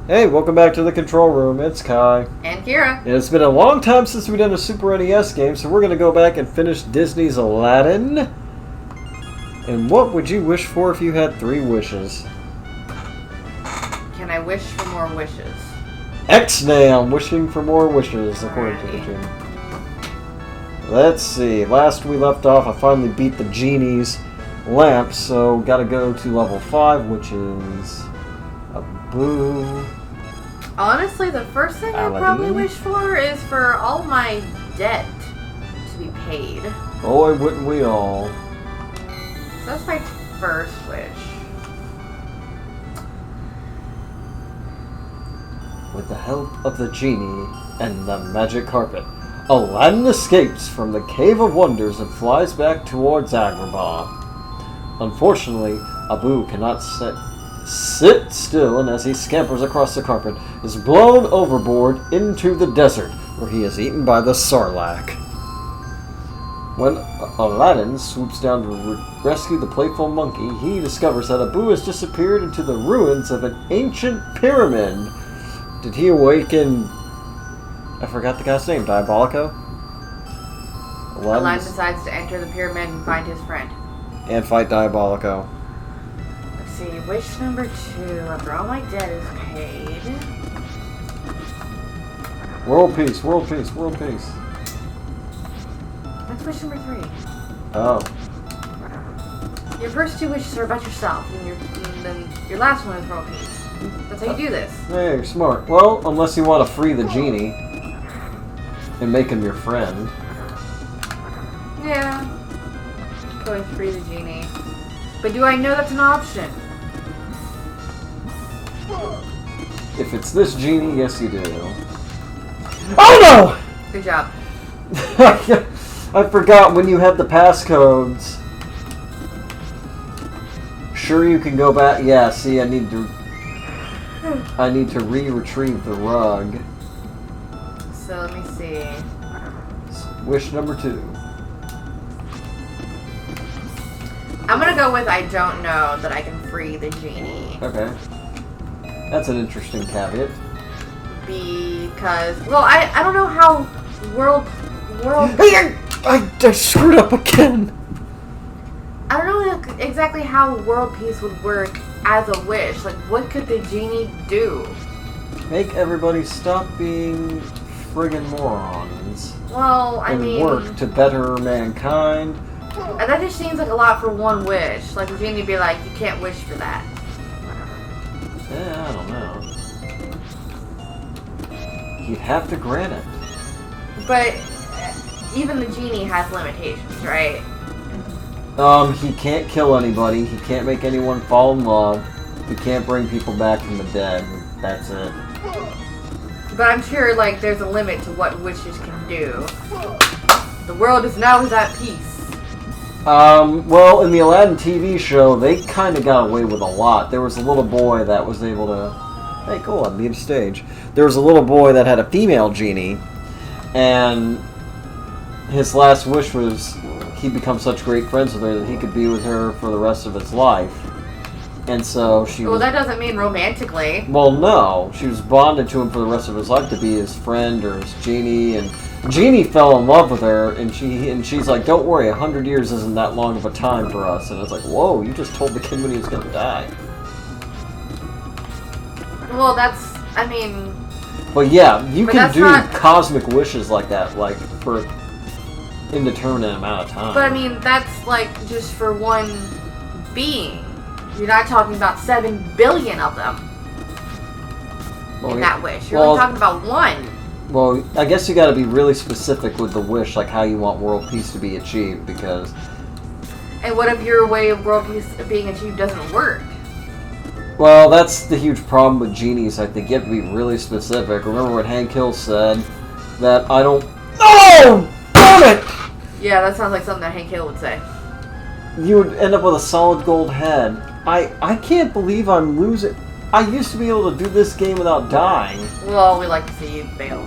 Hey, welcome back to the control room. It's Kai. And Kyra. And it's been a long time since we've done a Super NES game, so we're going to go back and finish Disney's Aladdin. And what would you wish for if you had 3 wishes? Can I wish for more wishes? X-nay, I'm wishing for more wishes, according to the genie. Let's see. Last we left off, I finally beat the genie's lamp, so gotta go to level 5, which is a boo. Honestly, the first thing Aladdin? I probably wish for is for all my debt to be paid. Boy, wouldn't we all. So that's my first wish. With the help of the genie and the magic carpet, Aladdin escapes from the Cave of Wonders and flies back towards Agrabah. Unfortunately, Abu cannot sit still, and as he scampers across the carpet, is blown overboard into the desert, where he is eaten by the Sarlacc. When Aladdin swoops down to rescue the playful monkey, he discovers that Abu has disappeared into the ruins of an ancient pyramid. Did he awaken... I forgot the guy's name. Diabolico? Aladdin decides to enter the pyramid and find his friend. And fight Diabolico. Let's see, wish number 2. After all my debt is paid. World peace, world peace, world peace. What's wish number 3? Oh. Your first 2 wishes are about yourself, and then your last one is world peace. That's how you do this. Hey, you're smart. Well, unless you want to free the genie and make him your friend. Yeah. Going to free the genie. But do I know that's an option? If it's this genie, yes you do. Oh no! Good job. I forgot when you had the passcodes. Sure, you can go back. Yeah, see, I need to retrieve the rug. So let me see. Wish number 2. I'm gonna go with I don't know that I can free the genie. Okay. That's an interesting caveat. Because, well, I don't know how world... I screwed up again! I don't know exactly how world peace would work as a wish. Like, what could the genie do? Make everybody stop being friggin' morons. Well, I and mean... work to better mankind. That just seems like a lot for one wish. Like, the genie would be like, you can't wish for that. Yeah, I don't know. You'd have to grant it. But even the genie has limitations, right? He can't kill anybody. He can't make anyone fall in love. He can't bring people back from the dead. That's it. But I'm sure, like, there's a limit to what wishes can do. The world is now at peace. Well, in the Aladdin TV show, they kind of got away with a lot. There was a little boy that was able to... Hey, go on, leave the stage. There was a little boy that had a female genie, and his last wish was he'd become such great friends with her that he could be with her for the rest of his life. And so she Well, that doesn't mean romantically. Well, no. She was bonded to him for the rest of his life to be his friend or his genie, and Genie fell in love with her, and she's like, don't worry, 100 years isn't that long of a time for us. And it's like, whoa, you just told the kid when he was going to die. Well, that's, I mean... But yeah, you can do not... cosmic wishes like that, like, for an indeterminate amount of time. But I mean, that's, like, just for one being. You're not talking about 7 billion of them in that wish. You're only talking about one. Well, I guess you got to be really specific with the wish, like how you want world peace to be achieved, because... And what if your way of world peace being achieved doesn't work? Well, that's the huge problem with genies, I think. You have to be really specific. Remember what Hank Hill said? That I don't... Oh! Damn it! Yeah, that sounds like something that Hank Hill would say. You would end up with a solid gold head. I can't believe I'm losing... I used to be able to do this game without dying. Well, we like to see you fail.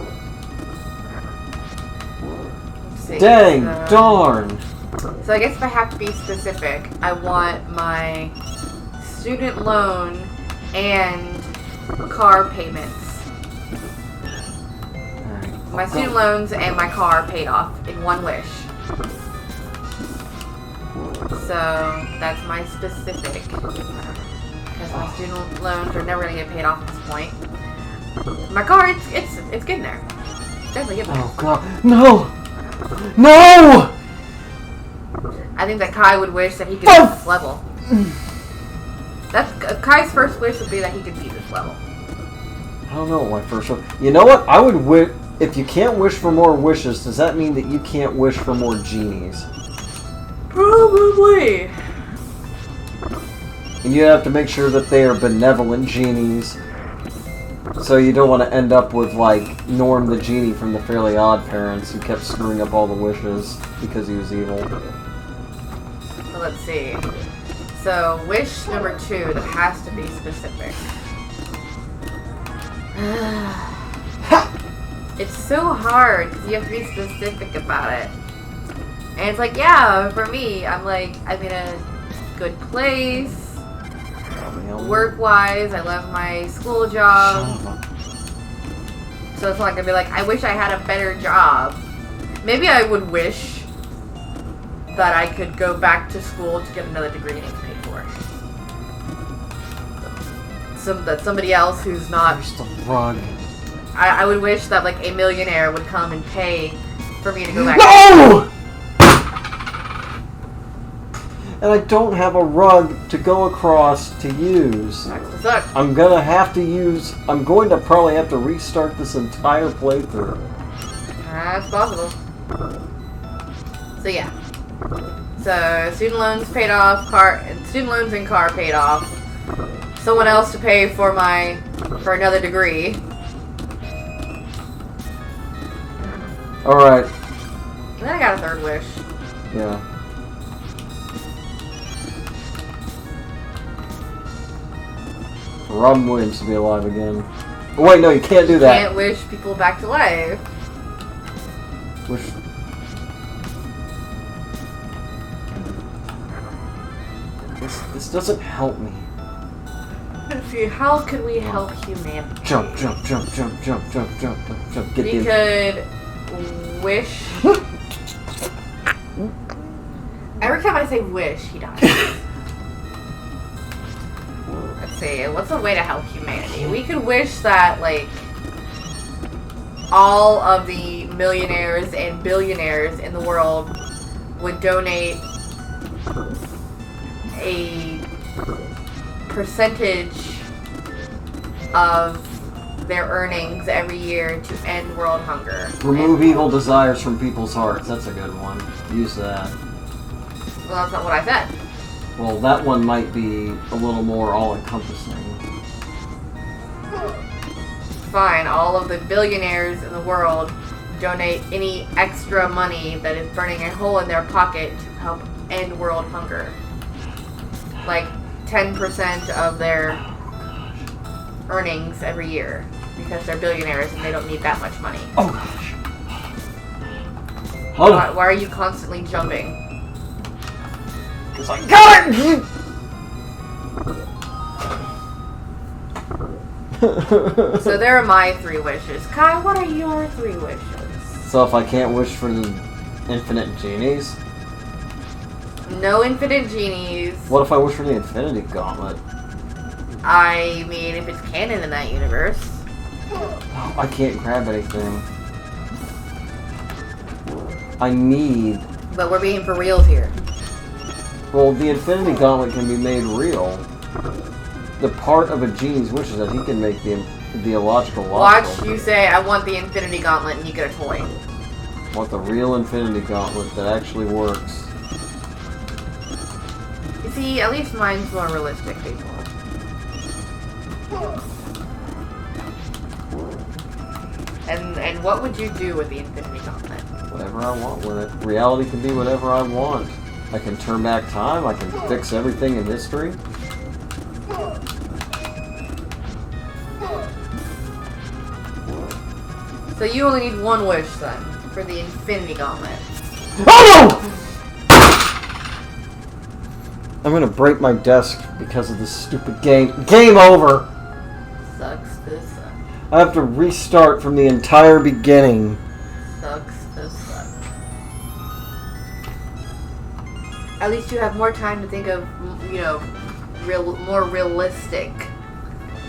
Dang, darn. So I guess if I have to be specific, I want my student loan and car payments. Alright. My student loans and my car paid off in one wish. So that's my specific. Because my student loans are never gonna get paid off at this point. My car, it's getting there. It's definitely getting there. Oh god, no! No! I think that Kai would wish that he could beat this level. That's Kai's first wish would be that he could beat this level. I don't know, my first one. You know what? I would wish. If you can't wish for more wishes, does that mean that you can't wish for more genies? Probably. And you have to make sure that they are benevolent genies. So you don't want to end up with, like, Norm the genie from the Fairly Odd Parents, who kept screwing up all the wishes because he was evil. So let's see. So, wish number 2 that has to be specific. It's so hard because you have to be specific about it. And it's like, yeah, for me, I'm like, I'm in a good place. Work-wise, I love my school job. So it's not gonna be like, I wish I had a better job. Maybe I would wish that I could go back to school to get another degree and it's paid for. That somebody else who's not... Just a rug. I would wish that, like, a millionaire would come and pay for me to go back. No! And I don't have a rug to go across to use. I'm going to probably have to restart this entire playthrough. That's possible. So yeah. So student loans paid off, student loans and car paid off. Someone else to pay for another degree. Alright. And then I got a third wish. Yeah. Robin Williams to be alive again. Oh, wait, no, you can't do that. You can't wish people back to life. Wish. This doesn't help me. Let's see, how could we help humanity? Jump, jump, jump, jump, jump, jump, jump, jump, jump. Get we could wish. Every time I say wish, he dies. Let's see, what's a way to help humanity? We could wish that, like, all of the millionaires and billionaires in the world would donate a percentage of their earnings every year to end world hunger. Remove evil desires from people's hearts. That's a good one. Use that. Well, that's not what I said. Well, that one might be a little more all-encompassing. Fine, all of the billionaires in the world donate any extra money that is burning a hole in their pocket to help end world hunger. Like 10% of their earnings every year, because they're billionaires and they don't need that much money. Oh gosh. Hold on. Why are you constantly jumping? Because I got it! So there are my 3 wishes. Kai, what are your 3 wishes? So if I can't wish for the infinite genies? No infinite genies. What if I wish for the Infinity Gauntlet? I mean, if it's canon in that universe. Oh, I can't grab anything. I need... But we're being for reals here. Well, the Infinity Gauntlet can be made real. The part of a genie's wish is that he can make the illogical logical. Watch you say, I want the Infinity Gauntlet, and you get a toy. I want the real Infinity Gauntlet that actually works. You see, at least mine's more realistic, people. And what would you do with the Infinity Gauntlet? Whatever I want with it. Reality can be whatever I want. I can turn back time, I can fix everything in history. So you only need 1 wish, then, for the Infinity Gauntlet. Oh no! I'm gonna break my desk because of this stupid game. Game over! Sucks. to suck. I have to restart from the entire beginning. Sucks to suck. At least you have more time to think of, you know, more realistic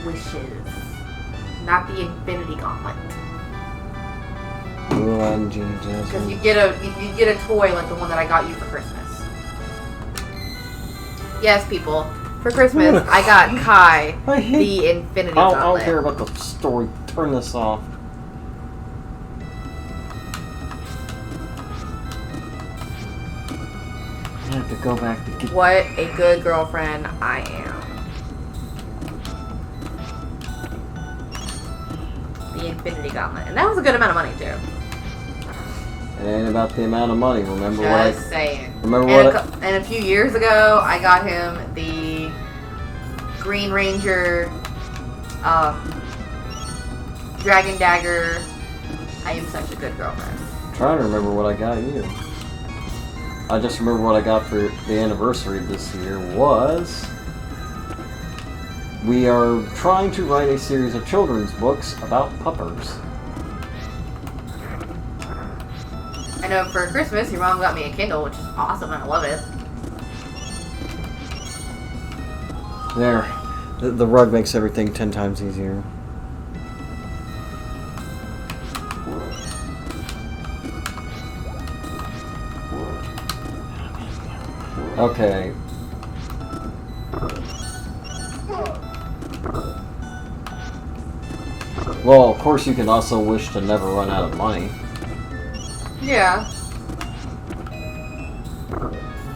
wishes. Not the Infinity Gauntlet. Aladdin, Genie, Jasmine. Because you get a toy like the one that I got you for Christmas. Yes, people. For Christmas, I got Kai the Infinity Gauntlet. I don't care about the story. Turn this off. I have to go back to get... What a good girlfriend I am. The Infinity Gauntlet. And that was a good amount of money, too. It ain't about the amount of money. Remember Just saying. And a few years ago, I got him the Green Ranger Dragon Dagger. I am such a good girlfriend. I'm trying to remember what I got you. I just remember what I got for the anniversary this year was... We are trying to write a series of children's books about puppers. I know for Christmas, your mom got me a Kindle, which is awesome, and I love it. There. The rug makes everything 10 times easier. Okay. Well, of course you can also wish to never run out of money. Yeah.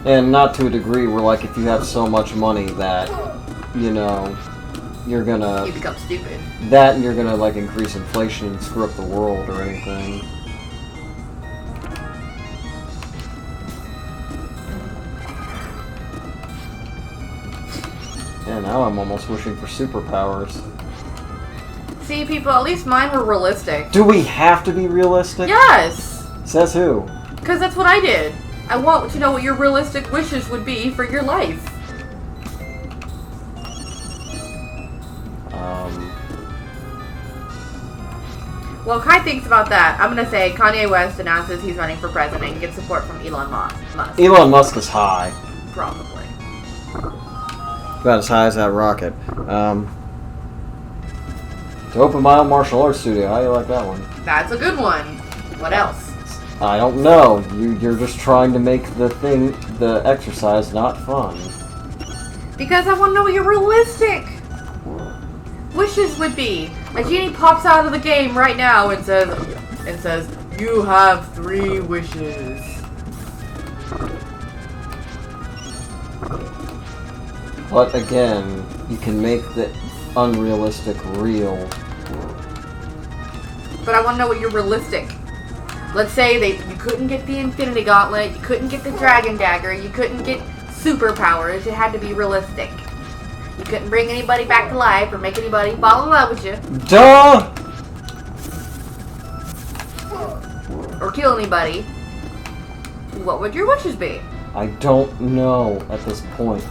And not to a degree where, like, if you have so much money that, you know, you're gonna... You become stupid. That and you're gonna, like, increase inflation and screw up the world or anything. Yeah, now I'm almost wishing for superpowers. See, people, at least mine were realistic. Do we have to be realistic? Yes! Says who? Because that's what I did. I want to know what your realistic wishes would be for your life. Well, Kai thinks about that. I'm going to say Kanye West announces he's running for president and gets support from Elon Musk. Elon Musk is high. Probably. About as high as that rocket. To open my own martial arts studio. How do you like that one? That's a good one. What else? I don't know. You're just trying to make the exercise not fun. Because I want to know what your realistic wishes would be. A genie pops out of the game right now and says, you have 3 wishes. But again, you can make the unrealistic real. But I want to know what your realistic. Let's say you couldn't get the Infinity Gauntlet, you couldn't get the Dragon Dagger, you couldn't get superpowers. It had to be realistic. You couldn't bring anybody back to life or make anybody fall in love with you. Duh! Or kill anybody. What would your wishes be? I don't know at this point.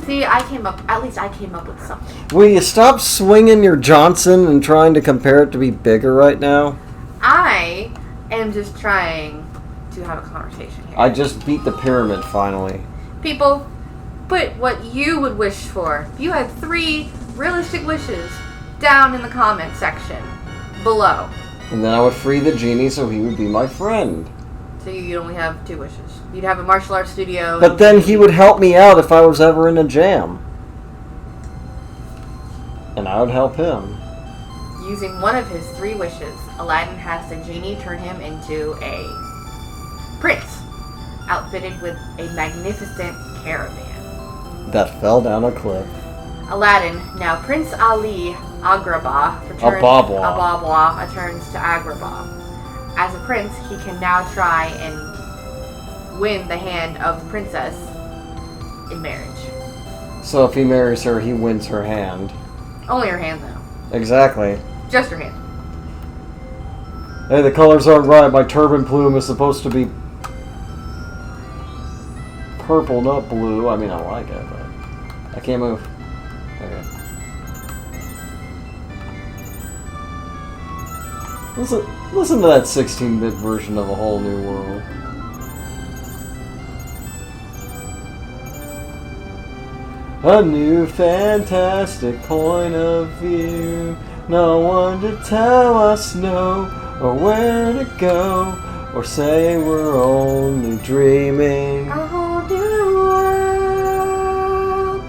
See, at least I came up with something. Will you stop swinging your Johnson and trying to compare it to be bigger right now? I am just trying to have a conversation here. I just beat the pyramid finally. People, put what you would wish for. If you had 3 realistic wishes down in the comment section below. And then I would free the genie so he would be my friend. So you'd only have 2 wishes. You'd have a martial arts studio. But then he would help me out if I was ever in a jam. And I would help him. Using one of his 3 wishes, Aladdin has the genie turn him into a prince, outfitted with a magnificent caravan. That fell down a cliff. Aladdin, now Prince Ali Agrabah, returns to Agrabah. As a prince, he can now try and win the hand of the princess in marriage. So if he marries her, he wins her hand. Only her hand, though. Exactly. Just her hand. Hey, the colors aren't right. My turban plume is supposed to be purple, not blue. I mean, I like it, but... I can't move. Okay. Listen to that 16-bit version of A Whole New World. A new fantastic point of view. No one to tell us no, or where to go, or say we're only dreaming. A whole new world,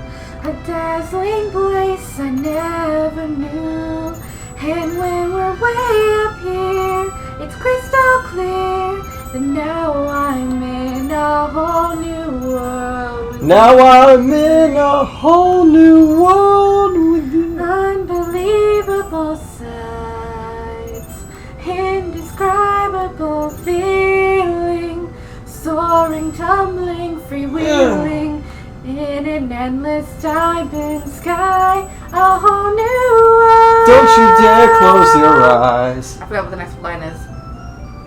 a dazzling place I never knew. And when we're way up here, it's crystal clear that now I'm in a whole new world. Now I'm in a whole new world with you. Unbelievable sights, indescribable feeling, soaring, tumbling, freewheeling in an endless diamond sky. A whole new world. Don't you dare close your eyes. I forgot what the next line is.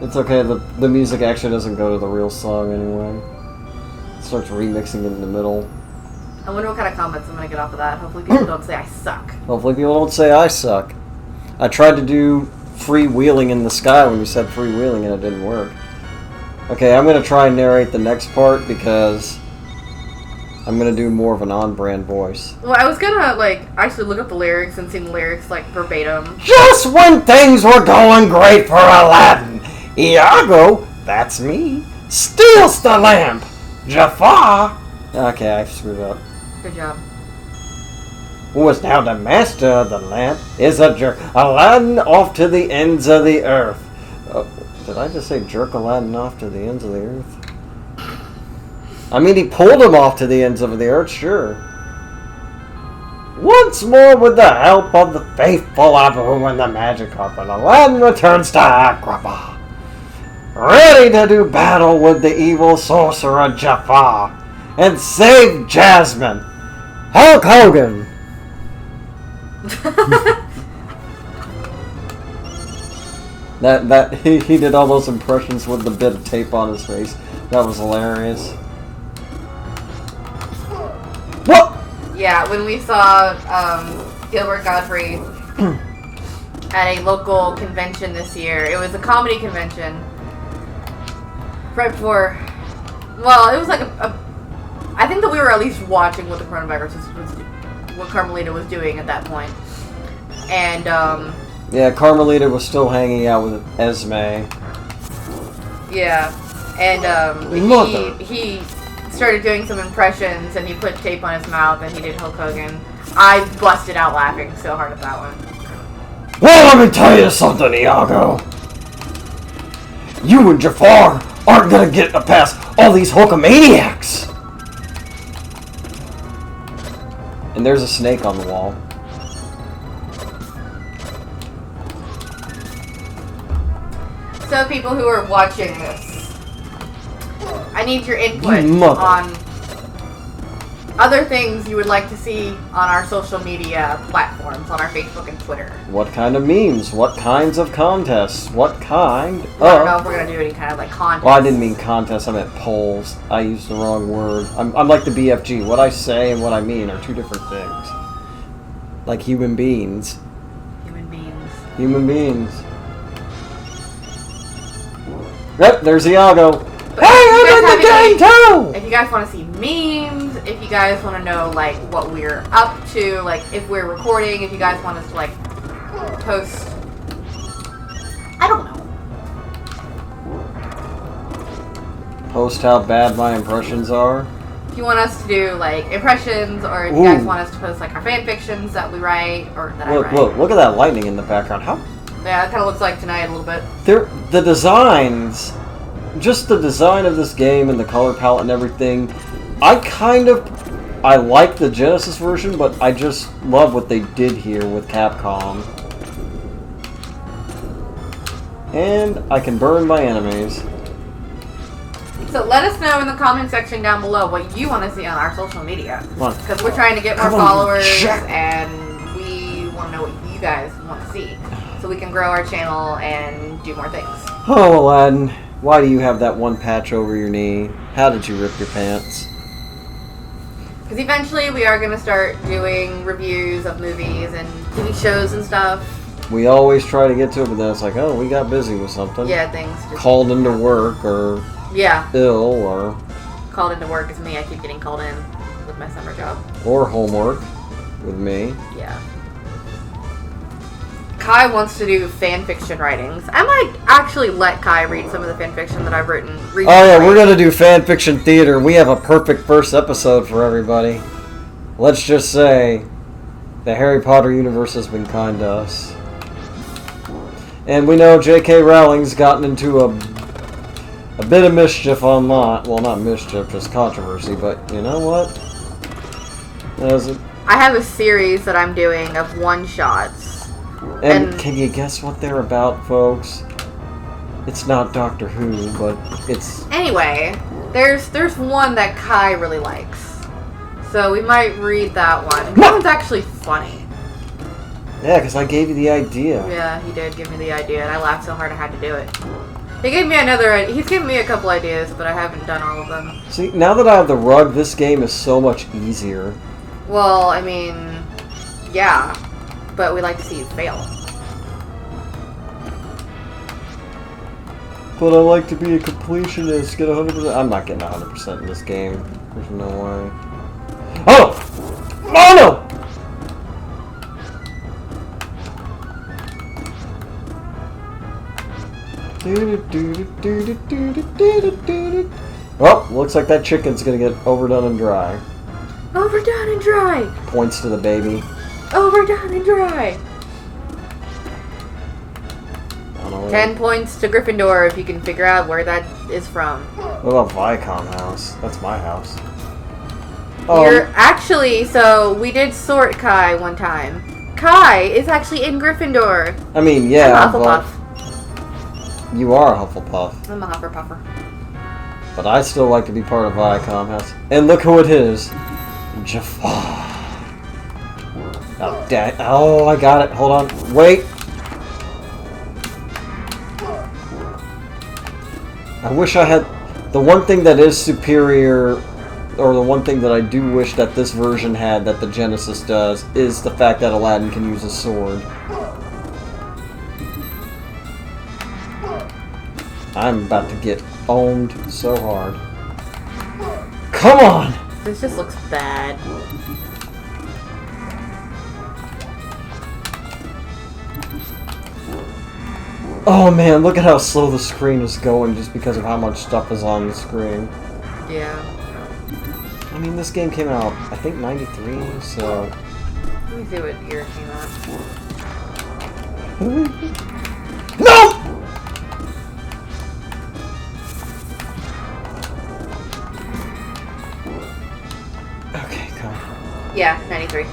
It's okay, the music actually doesn't go to the real song anyway. It starts remixing it in the middle. I wonder what kind of comments I'm going to get off of that. Hopefully people don't say I suck. Hopefully people don't say I suck. I tried to do freewheeling in the sky when you said freewheeling and it didn't work. Okay, I'm going to try and narrate the next part because I'm going to do more of an on-brand voice. Well, I was going to, actually look up the lyrics and sing the lyrics, verbatim. Just when things were going great for Aladdin, Iago, that's me, steals the lamp. Jafar. Okay, I screwed up. Good job. Who is now the master of the lamp is a jerk. Aladdin off to the ends of the earth. Did I just say jerk Aladdin off to the ends of the earth? I mean, he pulled him off to the ends of the earth, sure. Once more, with the help of the faithful Abu and the magic carpet, Aladdin returns to Agrabah, ready to do battle with the evil sorcerer Jafar and save Jasmine. Hulk Hogan. He did all those impressions with the bit of tape on his face. That was hilarious. What? Yeah, when we saw Gilbert Gottfried at a local convention this year, it was a comedy convention. Right before, well, it was like I think that we were at least watching what the coronavirus was what Carmelita was doing at that point. And, yeah, Carmelita was still hanging out with Esme. Yeah, and, he started doing some impressions, and he put tape on his mouth, and he did Hulk Hogan. I busted out laughing so hard at that one. Well, let me tell you something, Iago. You and Jafar aren't gonna get past all these Hulkamaniacs! And there's a snake on the wall. So people who are watching this, I need your input on other things you would like to see on our social media platforms, on our Facebook and Twitter. What kind of memes? What kinds of contests? What kind of... I don't know if we're going to do any kind of contests. Well, I didn't mean contests, I meant polls. I used the wrong word. I'm like the BFG. What I say and what I mean are two different things. Like human beings. Human beings. Human beings. Yep, there's Iago. Hey, I'm in the game too! If you guys want to see memes, if you guys want to know, what we're up to, if we're recording, if you guys want us to, post... I don't know. Post how bad my impressions are? If you want us to do, impressions, or if you guys want us to post, our fan fictions that we write, or that I write. Look at that lightning in the background. How? Yeah, it kind of looks like tonight a little bit. The designs... Just the design of this game and the color palette and everything, I like the Genesis version, but I just love what they did here with Capcom. And I can burn my enemies. So let us know in the comment section down below what you want to see on our social media. Because we're trying to get more followers, and we want to know what you guys want to see. So we can grow our channel and do more things. Oh, Aladdin. Why do you have that one patch over your knee? How did you rip your pants? Because eventually we are going to start doing reviews of movies and TV shows and stuff. We always try to get to it, but then it's like, oh, we got busy with something. Yeah, things just... Called into work, or... Yeah. Ill, or... Called into work is me. I keep getting called in with my summer job. Or homework with me. Yeah. Kai wants to do fan fiction writings. I might actually let Kai read some of the fan fiction that I've written recently. Oh yeah, we're gonna do fan fiction theater. We have a perfect first episode for everybody. Let's just say the Harry Potter universe has been kind to us. And we know J.K. Rowling's gotten into a bit of mischief online. Well, not mischief, just controversy, but you know what? I have a series that I'm doing of one-shots. And can you guess what they're about, folks? It's not Doctor Who, but it's... Anyway, there's one that Kai really likes. So we might read that one. That one's actually funny. Yeah, because I gave you the idea. Yeah, he did give me the idea, and I laughed so hard I had to do it. He's given me a couple ideas, but I haven't done all of them. See, now that I have the rug, this game is so much easier. Well, I mean, yeah. But we like to see you fail. But I like to be a completionist, get 100%. I'm not getting 100% in this game. There's no way. Oh! Oh no! Well, looks like that chicken's gonna get overdone and dry. Overdone and dry! Points to the baby. Overdone and dry! 10 points to Gryffindor if you can figure out where that is from. What about Viacom House? That's my house. You're actually, so we did sort Kai one time. Kai is actually in Gryffindor. I mean, yeah, I'm a Hufflepuff. You are a Hufflepuff. I'm a Hufflepuffer. But I still like to be part of Viacom House. And look who it is. Jafar. Oh, dang. Oh, I got it. Hold on. Wait. I wish I had... The one thing that is superior, or the one thing that I do wish that this version had that the Genesis does, is the fact that Aladdin can use a sword. I'm about to get owned so hard. Come on! This just looks bad. Oh man, look at how slow the screen is going just because of how much stuff is on the screen. Yeah. I mean, this game came out, I think, 93, so... Let me see what year it came out. No! Okay, come on. Yeah, 93.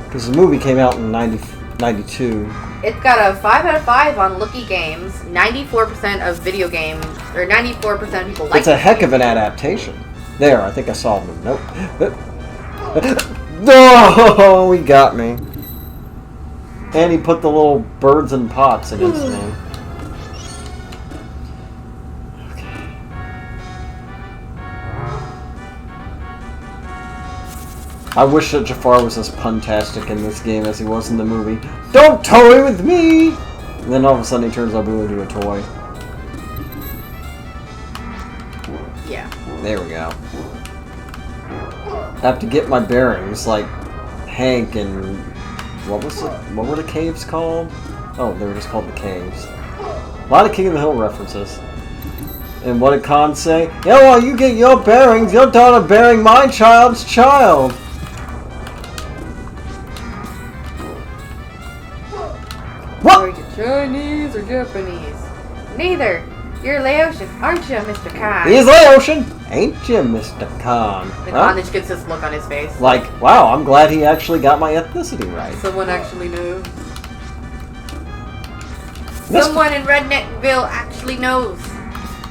Because the movie came out in 92. It's got a 5 out of 5 on Looky Games. 94% of video games, or 94% of people like it. It's a heck of an adaptation. There, I think I solved them. Nope. No, he got me. And he put the little birds in pots against me. Okay. I wish that Jafar was as puntastic in this game as he was in the movie. Don't toy with me! And then all of a sudden he turns Abu into a toy. Yeah. There we go. I have to get my bearings, like Hank and what were the caves called? Oh, they were just called the caves. A lot of King of the Hill references. And what did Khan say? Yeah, well, you get your bearings, your daughter bearing my child's child. What? Are you Chinese or Japanese? Neither. You're Laotian, aren't you, Mr. Khan? He's Laotian, ain't you, Mr. Khan? The Khan just gets this look on his face. Like, wow, I'm glad he actually got my ethnicity right. Someone actually knows. Someone in Redneckville actually knows.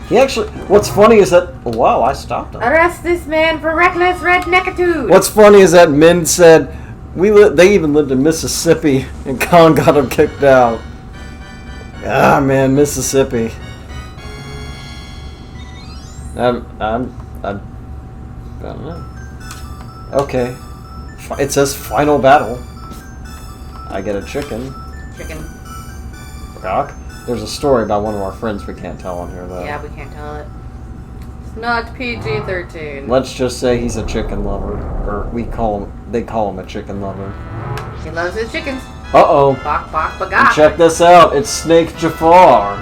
He actually... What's funny is that... Wow, I stopped him. Arrest this man for reckless redneckitude. What's funny is that Min said... They even lived in Mississippi, and Khan got him kicked out. Ah, man, Mississippi. I don't know. Okay. It says final battle. I get a chicken. Chicken. Cock. There's a story about one of our friends we can't tell on here, though. Yeah, we can't tell it. It's not PG-13. Let's just say he's a chicken lover. Or they call him a chicken lover. He loves his chickens. Uh-oh. Bok, bok, And bagok. check this out. It's Snake Jafar.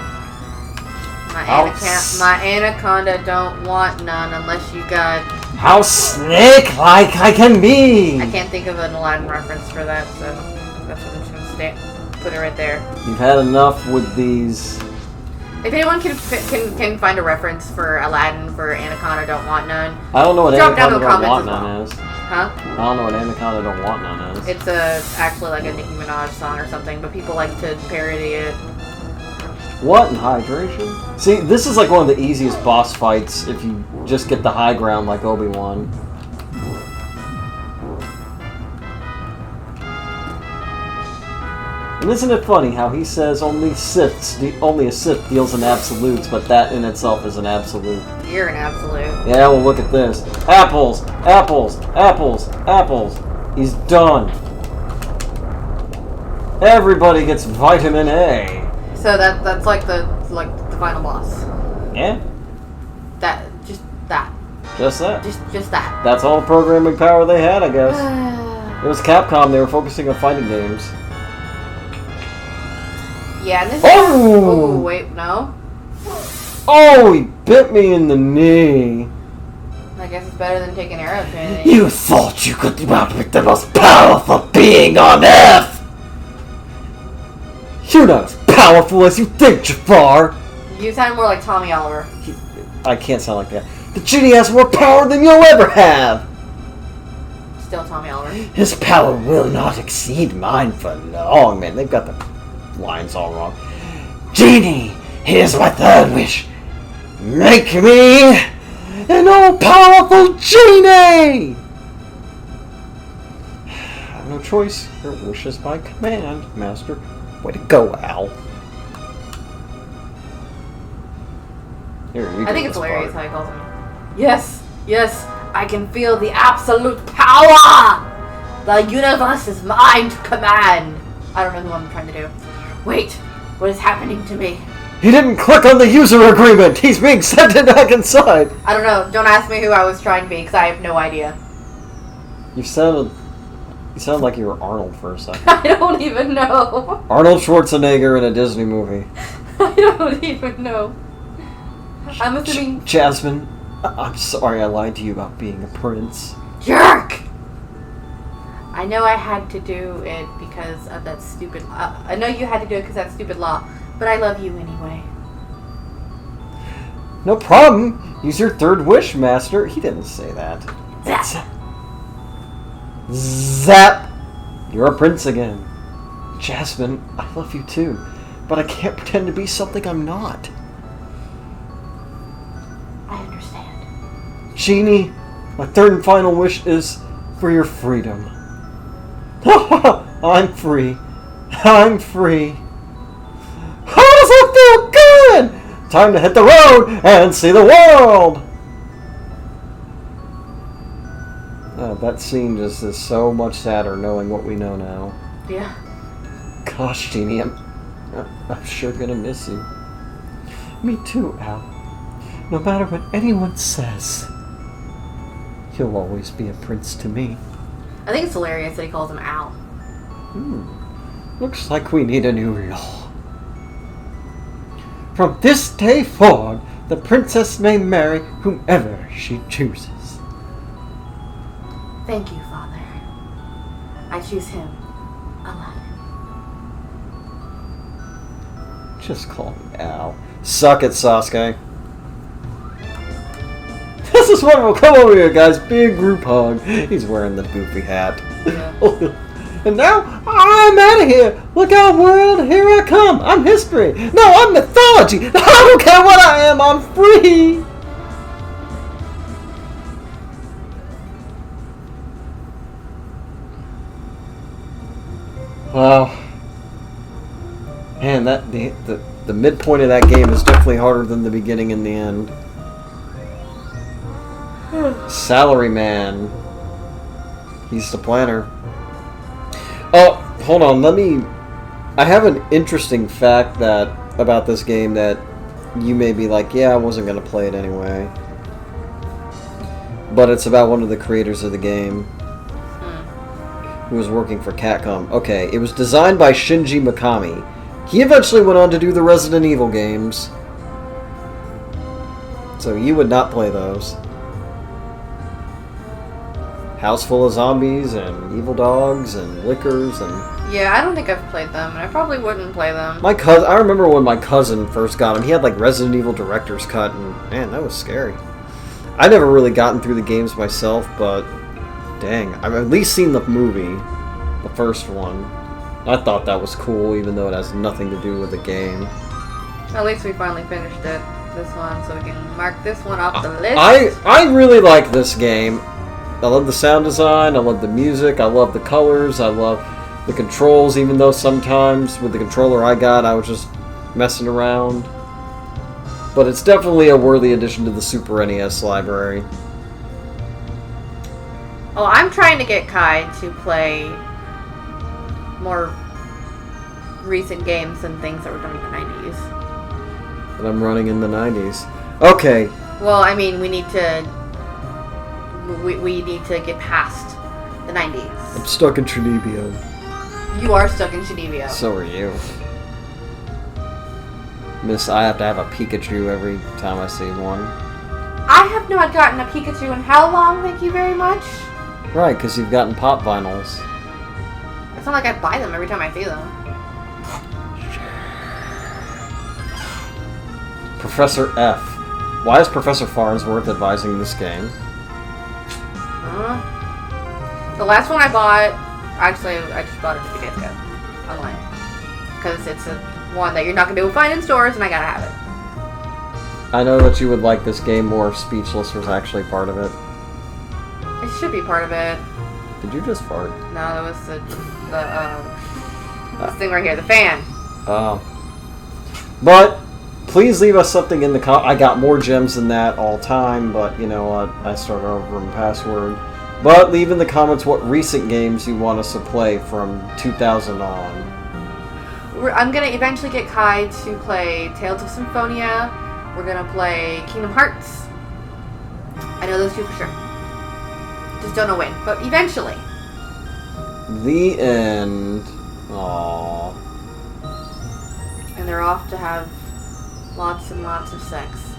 My anaconda don't want none unless you got... How snake-like I can be! I can't think of an Aladdin reference for that, so that's what I'm just going to put it right there. You've had enough with these... If anyone can find a reference for Aladdin for Anaconda Don't Want None, I don't know what drop down Anaconda in the Don't comments Want as well. None is. Huh? I don't know what Anaconda Don't Want None is. It's actually like a Nicki Minaj song or something, but people like to parody it. What in hydration? See, this is like one of the easiest boss fights if you just get the high ground like Obi-Wan. And isn't it funny how he says only a Sith deals in absolutes, but that in itself is an absolute. You're an absolute. Yeah, well look at this. Apples! Apples! Apples! Apples! He's done. Everybody gets vitamin A. So that's like the final boss. Yeah? Just that. Just that. Just that. That's all the programming power they had, I guess. It was Capcom, they were focusing on fighting games. Yeah, and this Oh! Oh, wait, no? Oh, he bit me in the knee. I guess it's better than taking arrows or anything. You thought you could outwit the most powerful being on Earth! You're not as powerful as you think, Jafar! You sound more like Tommy Oliver. I can't sound like that. The genie has more power than you'll ever have! Still Tommy Oliver. His power will not exceed mine for long. Man, they've got the lines all wrong. Genie, here's my third wish. Make me an all-powerful genie! I have no choice. Your wish is my command, Master. Way to go, Al. Here, I think it's hilarious how he calls him. Yes, yes, I can feel the absolute power! The universe is mine to command! I don't know who I'm trying to do. Wait, what is happening to me? He didn't click on the user agreement! He's being sent back inside! I don't know. Don't ask me who I was trying to be, because I have no idea. You sounded like you were Arnold for a second. I don't even know. Arnold Schwarzenegger in a Disney movie. I don't even know. I'm assuming... Jasmine, I'm sorry I lied to you about being a prince. Jerk! I know I had to do it because of that stupid... I know you had to do it because of that stupid law, but I love you anyway. No problem. Use your third wish, Master. He didn't say that. Zap! Zap! You're a prince again. Jasmine, I love you too, but I can't pretend to be something I'm not. I understand. Genie, my third and final wish is for your freedom. I'm free. I'm free. How does it feel good? Time to hit the road and see the world! That scene just is so much sadder knowing what we know now. Yeah. Gosh, Genie, I'm sure gonna miss you. Me too, Al. No matter what anyone says, you'll always be a prince to me. I think it's hilarious that he calls him Al. Looks like we need a new law. From this day forward, the princess may marry whomever she chooses. Thank you, Father. I choose him, Aladdin. Just call me Al. Suck it, Sasuke. This is wonderful. Come over here, guys. Big group hug. He's wearing the goofy hat. Yeah. And now, I'm out of here. Look out, world. Here I come. I'm history. No, I'm mythology. I don't care what I am. I'm free. Wow. Man, the midpoint of that game is definitely harder than the beginning and the end. Salaryman. He's the planner. Oh, hold on. I have an interesting fact about this game that you may be like, yeah, I wasn't going to play it anyway. But it's about one of the creators of the game. Who was working for Capcom. Okay, it was designed by Shinji Mikami. He eventually went on to do the Resident Evil games. So you would not play those. House full of zombies and evil dogs and lickers and... Yeah, I don't think I've played them, and I probably wouldn't play them. I remember when my cousin first got him, he had like Resident Evil Director's Cut, and man, that was scary. I never really gotten through the games myself, but dang, I've at least seen the movie, the first one. I thought that was cool, even though it has nothing to do with the game. At least we finally finished it, this one, so we can mark this one off the list. I really like this game. I love the sound design, I love the music, I love the colors, I love the controls, even though sometimes with the controller I got, I was just messing around. But it's definitely a worthy addition to the Super NES library. Oh, I'm trying to get Kai to play more recent games and things that were done in the 90s. And I'm running in the 90s. Okay. Well, I mean, we need to get past the 90s. I'm stuck in Trinibio. You are stuck in Trinibio. So are you. Miss, I have to have a Pikachu every time I see one. I have not gotten a Pikachu in how long, thank you very much? Right, because you've gotten pop vinyls. It's not like I buy them every time I see them. Professor F. Why is Professor Farnsworth advising this game? The last one I bought, actually, I just bought it a few days ago, online. Because it's a one that you're not going to be able to find in stores, and I gotta have it. I know that you would like this game more if Speechless was actually part of it. It should be part of it. Did you just fart? No, that was this thing right here, the fan. Oh. But, please leave us something in the I got more gems than that all time, but you know what? I started over in password. But leave in the comments what recent games you want us to play from 2000 on. I'm going to eventually get Kai to play Tales of Symphonia. We're going to play Kingdom Hearts. I know those two for sure. Just don't know when, but eventually. The end. Aww. And they're off to have lots and lots of sex.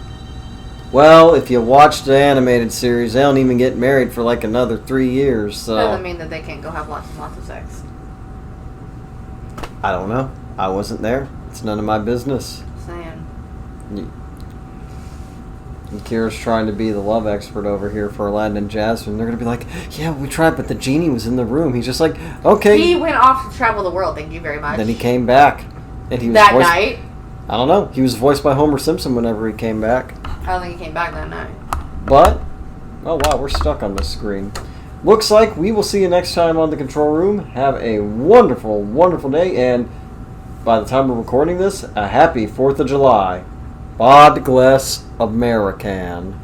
Well, if you watch the animated series, they don't even get married for like another 3 years, so... Doesn't mean that they can't go have lots and lots of sex. I don't know. I wasn't there. It's none of my business. Saying. And Kyra's trying to be the love expert over here for Aladdin and Jasmine. They're going to be like, yeah, we tried, but the genie was in the room. He's just like, okay. He went off to travel the world, thank you very much. Then he came back. And he was that night? I don't know. He was voiced by Homer Simpson whenever he came back. I don't think he came back that night. But, oh wow, we're stuck on this screen. Looks like we will see you next time on the control room. Have a wonderful, wonderful day, and by the time we're recording this, a happy 4th of July. God bless American.